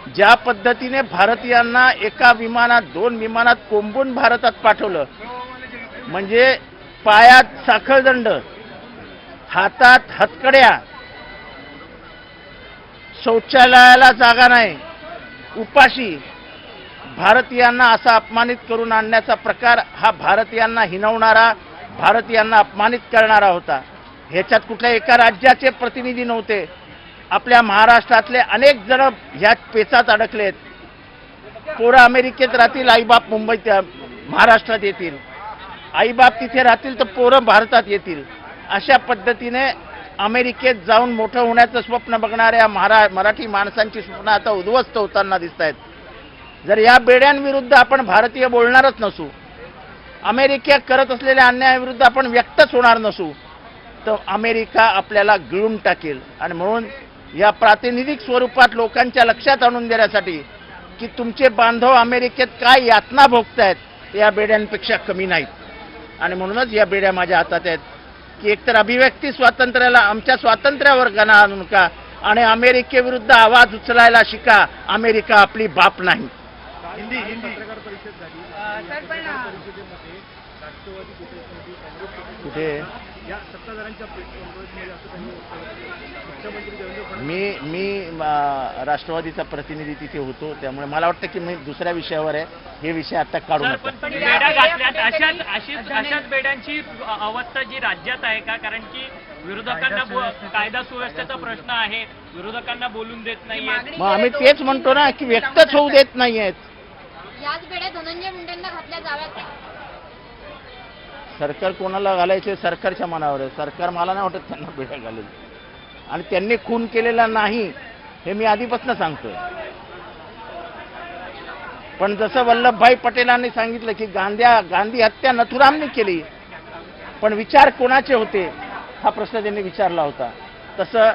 ज्या पद्धतीने भारतीयांना एका विमानात 2 विमानात कोंबून भारतात पाठवलं, म्हणजे पायात साखळदंड, हातात हतकड्या, शौचालयाला जागा नाही, उपाशी भारतीयांना असा अपमानित करून आणण्याचा प्रकार हा भारतीयांना हिणवणारा, भारतीयांना अपमानित करणारा होता. ह्याच्यात कुठल्या एका राज्याचे प्रतिनिधी नव्हते. आपल्या महाराष्ट्रातले अनेक जण ह्या पेचात अडकलेत. पोरं अमेरिकेत राहतील, आईबाप मुंबईत महाराष्ट्रात येतील, आईबाप तिथे राहतील तर पोरं भारतात येतील. अशा पद्धतीने अमेरिकेत जाऊन मोठं होण्याचं स्वप्न बघणाऱ्या मराठी माणसांची स्वप्न आता उद्ध्वस्त होताना दिसत आहेत. जर या बेड्यांविरुद्ध आपण भारतीय बोलणारच नसू, अमेरिका करत असलेल्या अन्यायाविरुद्ध आपण व्यक्तच होणार नसू, तर अमेरिका आपल्याला गिळून टाकेल. आणि म्हणून या प्रातिनिधिक स्वरूपात लोकांच्या लक्षात आणून देण्यासाठी की तुमचे बांधव अमेरिकेत काय यातना भोगतायत या बेड्यांपेक्षा कमी नाहीत. आणि म्हणूनच या बेड्या माझ्या हातात आहेत की एकतर अभिव्यक्ती स्वातंत्र्याला, आमच्या स्वातंत्र्यावर गणा आणू नका आणि अमेरिकेविरुद्ध आवाज उचलायला शिका. अमेरिका आपली बाप नाही. हिंदी पत्रकार परिषद झाली, परिषदेमध्ये राष्ट्रवादी कुठे या सत्ताधाऱ्यांच्या काँग्रेसमध्ये असं त्यांनी मुख्यमंत्री देवेंद्र फडणवीस मी राष्ट्रवादीचा प्रतिनिधी तिथे होतो, त्यामुळे मला वाटतं की मी दुसऱ्या विषयावर आहे. हे विषय आता काढू नका. बेड्या घातल्यात, अशाच बेड्यांची अवस्था जी राज्यात आहे का? कारण की विरोधकांना कायदा सुव्यवस्थेचा प्रश्न आहे, विरोधकांना बोलून देत नाहीये. मग आम्ही तेच म्हणतो ना की व्यक्तच होऊ देत नाहीयेत. याच बेड्या धनंजय मुंडेंना घातल्या जाव्यात का? सरकार कोणाला घालायचे सरकारच्या मनावर आहे. सरकार मला नाही वाटत त्यांना बेड्या घालेल. आणि त्यांनी खून केलेला नाही हे मी आधीपासून सांगतोय. पण जसं वल्लभभाई पटेलांनी सांगितलं की गांधी हत्या नथुरामने केली, पण विचार कोणाचे होते हा प्रश्न त्यांनी विचारला होता. तसं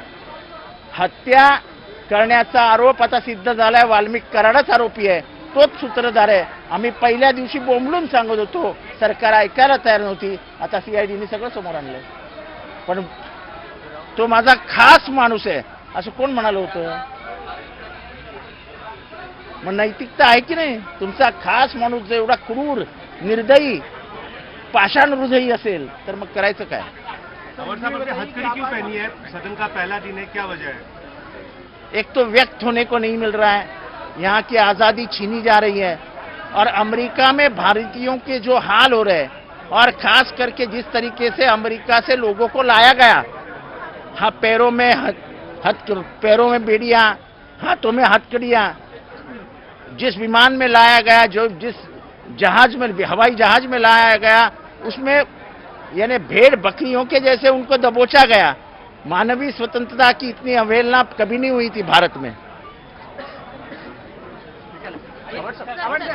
हत्या करण्याचा आरोप आता सिद्ध झालाय. वाल्मिक कराडच आरोपी आहे, तोच सूत्रधार आहे. आम्ही पहिल्या दिवशी बोंबलून सांगत होतो, सरकार ऐकायला तयार नव्हती. आता CIDने सगळं समोर आणलंय. पण तो माझा खास माणूस आहे असं कोण म्हणालं होतं? मग नैतिकता आहे की नाही? तुमचा खास माणूस जर एवढा क्रूर, निर्दयी, पाषाण हृदयी असेल तर मग करायचं काय? हथकड़ी क्यों पहनी है? सदन का पहला दिन है, क्या वजह है? एक तो व्यक्त होने को नहीं मिल रहा है, यहाँ की आज़ादी छीनी जा रही है, और अमेरिका में भारतीयों के जो हाल हो रहे हैं, और खास करके जिस तरीके से अमेरिका से लोगों को लाया गया, हाँ पैरों में बेड़ियां, हाथों में हथकड़ियां, जिस विमान में लाया गया, जो जिस जहाज में, हवाई जहाज में लाया गया, उसमें यानी भेड़ बकरियों के जैसे उनको दबोचा गया. मानवीय स्वतंत्रता की इतनी अवहेलना कभी नहीं हुई थी भारत में. आवडतं.